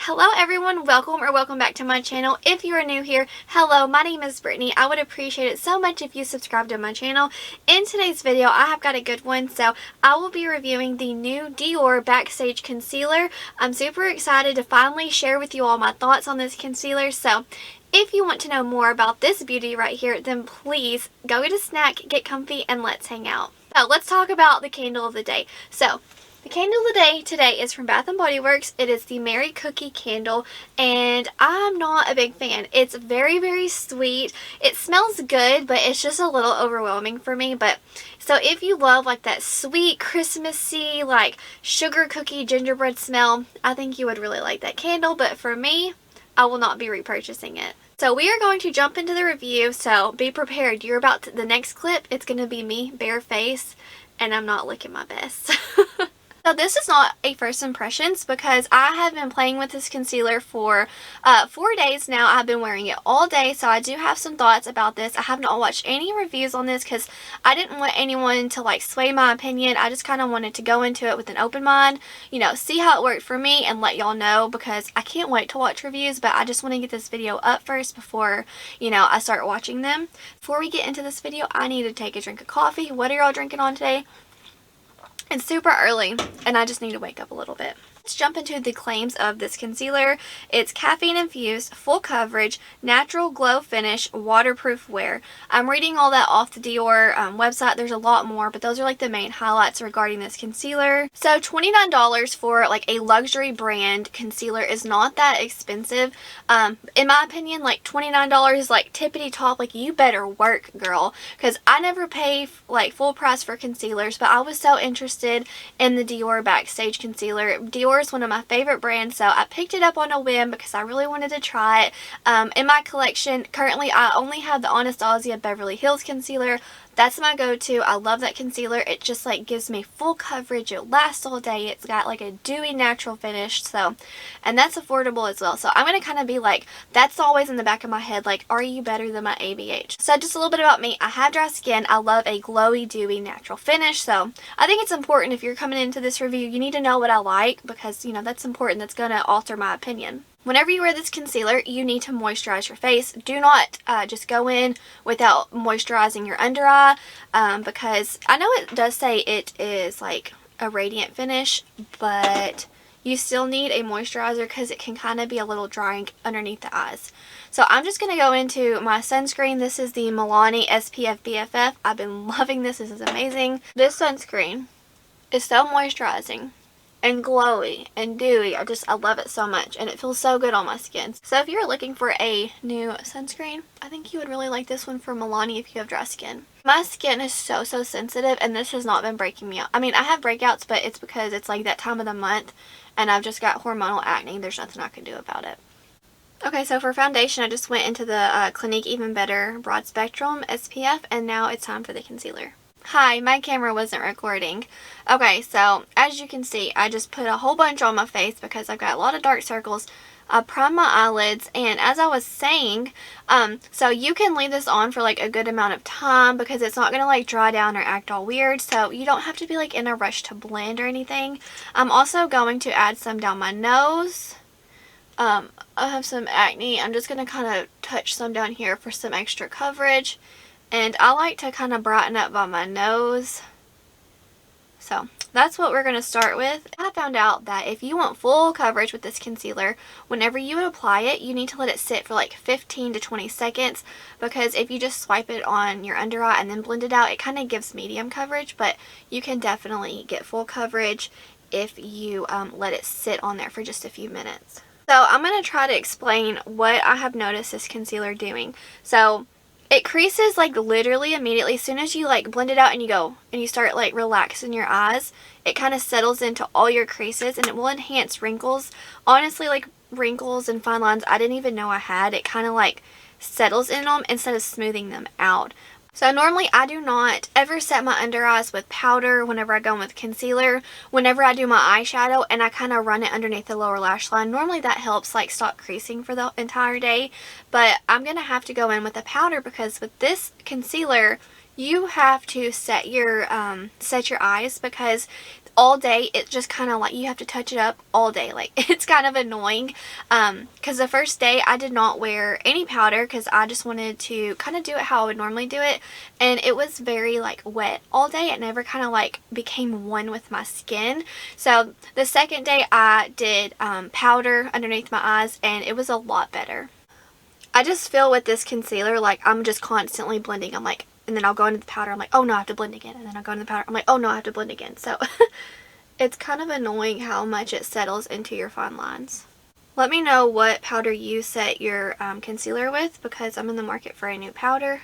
Hello everyone, welcome back to my channel. If you are new here, hello, my name is Brittany. I would appreciate it so much if you subscribe to my channel. In today's video, I have got a good one, so I will be reviewing the new Dior Backstage Concealer. I'm super excited to finally share with you all my thoughts on this concealer, so if you want to know more about this beauty right here, then please go get a snack, get comfy, and let's hang out. So let's talk about the candle of the day. So the candle of the day today is from Bath & Body Works. It is the Mary Cookie candle, and I'm not a big fan. It's very sweet. It smells good, but it's just a little overwhelming for me. But so if you love like that sweet, Christmassy, like sugar cookie gingerbread smell, I think you would really like that candle. But for me, I will not be repurchasing it. So we are going to jump into the review, so be prepared. You're about to, the next clip, it's going to be me, bare face, and I'm not looking my best. So this is not a first impressions because I have been playing with this concealer for 4 days now. I've been wearing it all day, so I do have some thoughts about this. I have not watched any reviews on this because I didn't want anyone to like sway my opinion. I just kind of wanted to go into it with an open mind, you know, see how it worked for me and let y'all know, because I can't wait to watch reviews, but I just want to get this video up first before, you know, I start watching them. Before we get into this video, I need to take a drink of coffee. What are y'all drinking on today? It's super early and I just need to wake up a little bit. Let's jump into the claims of this concealer. It's caffeine infused, full coverage, natural glow finish, waterproof wear. I'm reading all that off the Dior website. There's a lot more, but those are like the main highlights regarding this concealer. So $29 for like a luxury brand concealer is not that expensive. In my opinion, like $29 is like tippity top. Like, you better work, girl, because I never pay like full price for concealers, but I was so interested in the Dior Backstage Concealer. Dior is one of my favorite brands, so I picked it up on a whim because I really wanted to try it. In my collection, currently I only have the Anastasia Beverly Hills concealer. That's my go-to. I love that concealer. It just like gives me full coverage. It lasts all day. It's got like a dewy natural finish, so, and that's affordable as well. So I'm going to kind of be like, that's always in the back of my head, like, are you better than my ABH? So just a little bit about me. I have dry skin. I love a glowy, dewy natural finish, so I think it's important if you're coming into this review, you need to know what I like, because, you know, that's important. That's going to alter my opinion. Whenever you wear this concealer, you need to moisturize your face. Do not just go in without moisturizing your under eye, because I know it does say it is like a radiant finish, but you still need a moisturizer because it can kind of be a little drying underneath the eyes. So I'm just going to go into my sunscreen. This is the Milani SPF BFF. I've been loving this. This is amazing. This sunscreen is so moisturizing and glowy and dewy. I love it so much, and it feels so good on my skin. So if you're looking for a new sunscreen, I think you would really like this one from Milani if you have dry skin. My skin is so sensitive, and this has not been breaking me out. I mean, I have breakouts, but it's because it's like that time of the month and I've just got hormonal acne. There's nothing I can do about it. Okay, so for foundation, I just went into the Clinique Even Better Broad Spectrum SPF, and now it's time for the concealer. Hi, my camera wasn't recording. Okay, so as you can see, I just put a whole bunch on my face because I've got a lot of dark circles. I primed my eyelids, and as I was saying, so you can leave this on for like a good amount of time because it's not going to like dry down or act all weird, so you don't have to be like in a rush to blend or anything. I'm also going to add some down my nose. I have some acne. I'm just going to kind of touch some down here for some extra coverage. And I like to kind of brighten up by my nose. So that's what we're going to start with. I found out that if you want full coverage with this concealer, whenever you would apply it, you need to let it sit for like 15 to 20 seconds. Because if you just swipe it on your under eye and then blend it out, it kind of gives medium coverage. But you can definitely get full coverage if you let it sit on there for just a few minutes. So I'm going to try to explain what I have noticed this concealer doing. So it creases like literally immediately. As soon as you like blend it out and you go and you start like relaxing your eyes, it kind of settles into all your creases, and it will enhance wrinkles. Honestly, like wrinkles and fine lines I didn't even know I had, it kind of like settles in them instead of smoothing them out. So normally I do not ever set my under eyes with powder whenever I go in with concealer. Whenever I do my eyeshadow and I kind of run it underneath the lower lash line, normally that helps like stop creasing for the entire day. But I'm going to have to go in with a powder because with this concealer, you have to set your eyes, because all day, it just kind of like, you have to touch it up all day. Like, it's kind of annoying, because the first day I did not wear any powder because I just wanted to kind of do it how I would normally do it, and it was very like wet all day. It never kind of like became one with my skin. So the second day I did powder underneath my eyes, and it was a lot better. I just feel with this concealer, like, I'm just constantly blending. I'm like, and then I'll go into the powder, I'm like, oh no, I have to blend again. And then I'll go into the powder, I'm like, oh no, I have to blend again. So it's kind of annoying how much it settles into your fine lines. Let me know what powder you set your concealer with, because I'm in the market for a new powder.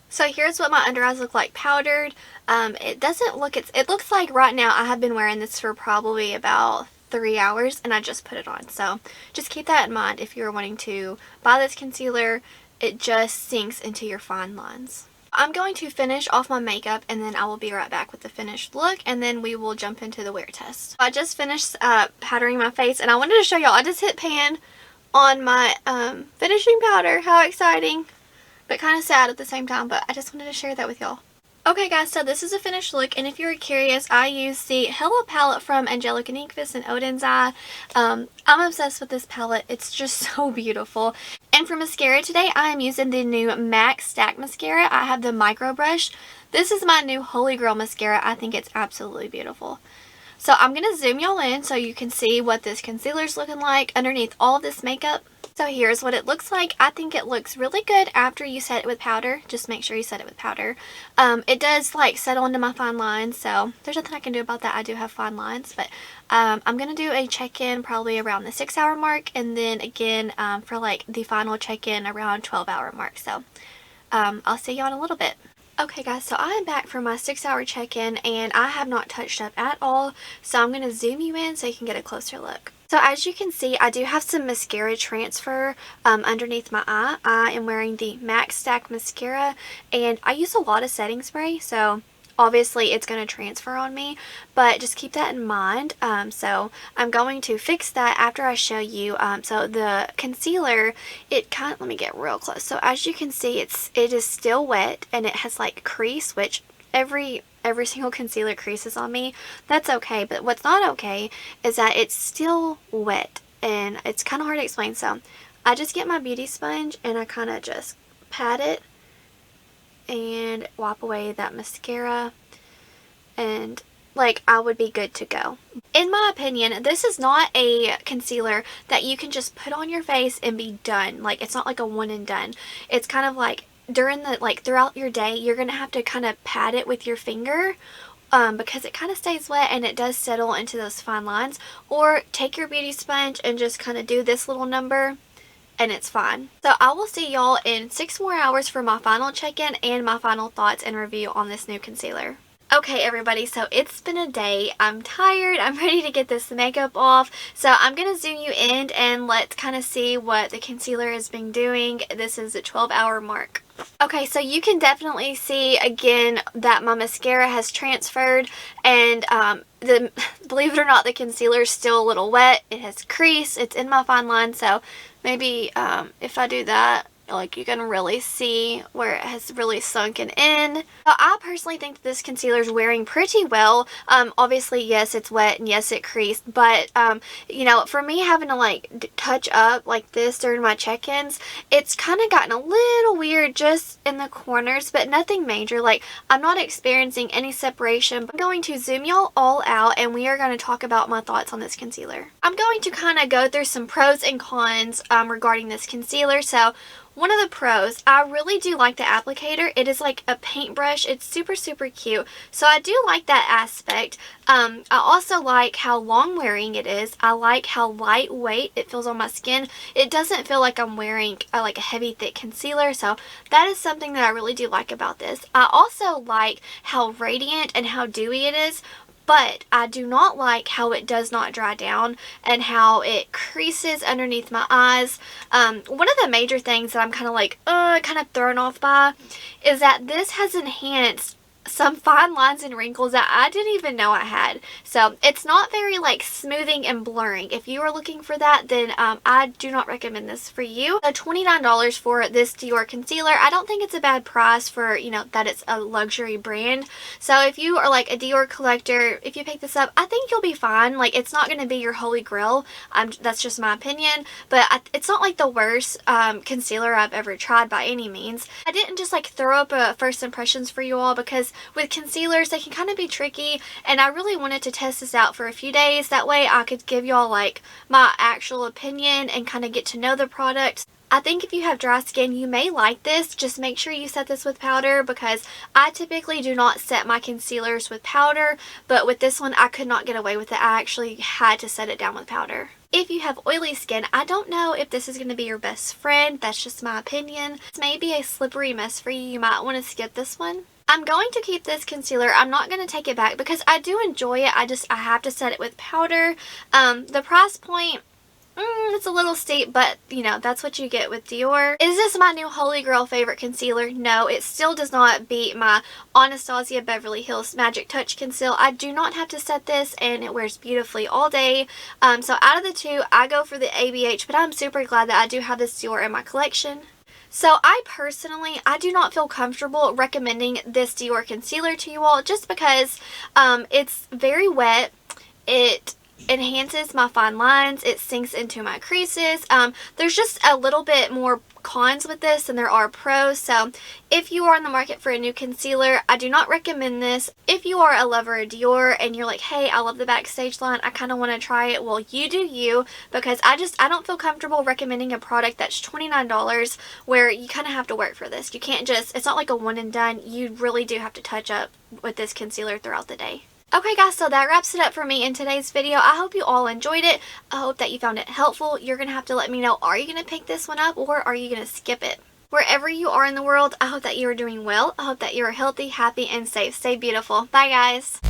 So here's what my under eyes look like powdered. It doesn't look, it looks like right now I have been wearing this for probably about 3 hours, and I just put it on. So just keep that in mind if you're wanting to buy this concealer. It just sinks into your fine lines. I'm going to finish off my makeup, and then I will be right back with the finished look, and then we will jump into the wear test. I just finished powdering my face, and I wanted to show y'all, I just hit pan on my finishing powder. How exciting, but kind of sad at the same time, but I just wanted to share that with y'all. Okay guys, so this is a finished look, and if you're curious, I used the Hello palette from Angelica Nyqvist and Odin's Eye. I'm obsessed with this palette. It's just so beautiful. And for mascara today, I am using the new MAC Stack Mascara. I have the micro brush. This is my new Holy Grail mascara. I think it's absolutely beautiful. So I'm going to zoom y'all in so you can see what this concealer is looking like underneath all of this makeup. So here's what it looks like. I think it looks really good after you set it with powder. Just make sure you set it with powder. It does like settle into my fine lines, so there's nothing I can do about that. I do have fine lines, but I'm going to do a check-in probably around the 6-hour mark, and then again for like the final check-in around 12-hour mark. So I'll see y'all in a little bit. Okay guys, so I am back from my 6-hour check-in, and I have not touched up at all, so I'm going to zoom you in so you can get a closer look. So as you can see, I do have some mascara transfer underneath my eye. I am wearing the MAC Stack Mascara, and I use a lot of setting spray, so obviously it's going to transfer on me, but just keep that in mind. So I'm going to fix that after I show you. So the concealer, let me get real close. So as you can see, it is still wet, and it has like crease, which every single concealer creases on me. That's okay, but what's not okay is that it's still wet, and it's kind of hard to explain. So I just get my beauty sponge, and I kind of just pat it and wipe away that mascara, and like I would be good to go. In my opinion, this is not a concealer that you can just put on your face and be done. Like, it's not like a one and done. It's kind of like throughout your day, you're gonna have to kind of pat it with your finger, because it kind of stays wet and it does settle into those fine lines. Or take your beauty sponge and just kind of do this little number, and it's fine. So I will see y'all in 6 more hours for my final check-in and my final thoughts and review on this new concealer. Okay everybody, so it's been a day. I'm tired. I'm ready to get this makeup off. So I'm going to zoom you in, and let's kind of see what the concealer has been doing. This is the 12-hour mark. Okay, so you can definitely see again that my mascara has transferred, and believe it or not, the concealer is still a little wet. It has crease. It's in my fine line, so maybe if I do that, like, you can really see where it has really sunken in. I personally think that this concealer is wearing pretty well. Obviously, yes, it's wet, and yes, it creased, but you know, for me having to like touch up like this during my check-ins, it's kind of gotten a little weird just in the corners, but nothing major. Like, I'm not experiencing any separation. I'm going to zoom y'all all out, and we are going to talk about my thoughts on this concealer. I'm going to kind of go through some pros and cons regarding this concealer. So one of the pros, I really do like the applicator. It is like a paintbrush. It's super, super cute. So I do like that aspect. I also like how long wearing it is. I like how lightweight it feels on my skin. It doesn't feel like I'm wearing like a heavy, thick concealer. So that is something that I really do like about this. I also like how radiant and how dewy it is. But I do not like how it does not dry down and how it creases underneath my eyes. One of the major things that I'm kind of like, kind of thrown off by is that this has enhanced some fine lines and wrinkles that I didn't even know I had. So it's not very like smoothing and blurring. If you are looking for that, then I do not recommend this for you. So $29 for this Dior concealer. I don't think it's a bad price for, you know, that it's a luxury brand. So if you are like a Dior collector, if you pick this up, I think you'll be fine. Like, it's not going to be your holy grail. That's just my opinion. But it's not like the worst concealer I've ever tried by any means. I didn't just like throw up a first impressions for you all because with concealers, they can kind of be tricky, and I really wanted to test this out for a few days. That way I could give y'all like my actual opinion and kind of get to know the product. I think if you have dry skin, you may like this. Just make sure you set this with powder, because I typically do not set my concealers with powder, but with this one I could not get away with it. I actually had to set it down with powder. If you have oily skin, I don't know if this is going to be your best friend. That's just my opinion. This may be a slippery mess for you. You might want to skip this one. I'm going to keep this concealer. I'm not going to take it back because I do enjoy it. I have to set it with powder. The price point, it's a little steep, but you know, that's what you get with Dior. Is this my new holy grail favorite concealer? No, it still does not beat my Anastasia Beverly Hills Magic Touch Conceal. I do not have to set this, and it wears beautifully all day. So out of the two, I go for the ABH, but I'm super glad that I do have this Dior in my collection. So I personally, I do not feel comfortable recommending this Dior concealer to you all, just because it's very wet. It enhances my fine lines. It sinks into my creases. There's just a little bit more cons with this than there are pros. So if you are in the market for a new concealer, I do not recommend this. If you are a lover of Dior and you're like, hey, I love the Backstage line, I kind of want to try it, well, you do you, because I don't feel comfortable recommending a product that's $29 where you kind of have to work for this. You can't just, it's not like a one and done. You really do have to touch up with this concealer throughout the day. Okay guys, so that wraps it up for me in today's video. I hope you all enjoyed it. I hope that you found it helpful. You're going to have to let me know, are you going to pick this one up or are you going to skip it? Wherever you are in the world, I hope that you are doing well. I hope that you are healthy, happy, and safe. Stay beautiful. Bye guys.